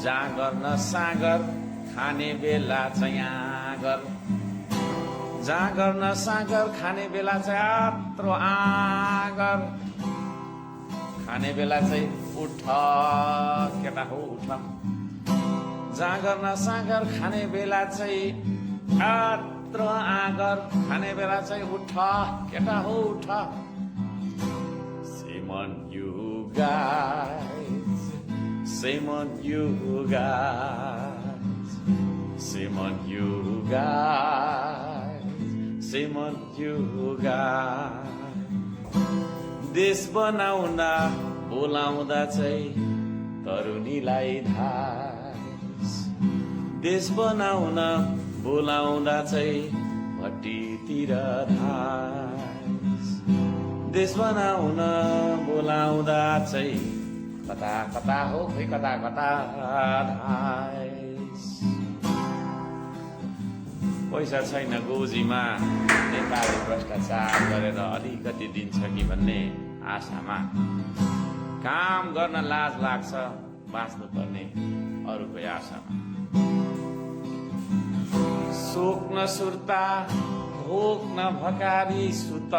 जाँगर न सागर खाने बेला चाहिँ आँगर जाँगर न सागर खाने बेला चाहिँ आत्रो आँगर खाने बेला चाहिँ उठ केटा हो उठ जाँगर न सागर खाने बेला चाहिँ आत्रो आँगर खाने बेला चाहिँ उठ केटा हो उठ Shame on you guys Shame on you guys Shame on you guys Shame on you guys देश बनाउन बोलाउँदा चाहिँ तरुणीलाई धास देश बनाउन बोलाउँदा चाहिँ भट्टीतिर धास देश बनाउन बोलाउँदा चाहिँ कता कता हो खै कता कता धास पैसा छैन गोजीमा नेपाली भ्रष्टाचार गरेर अलिकति दिन्छ कि भन्ने आशामा काम गर्न लाज लाग्छ बाँच्नु पर्ने अरूकै आशामा शोक न सुर्ता भोक न भकारी सुत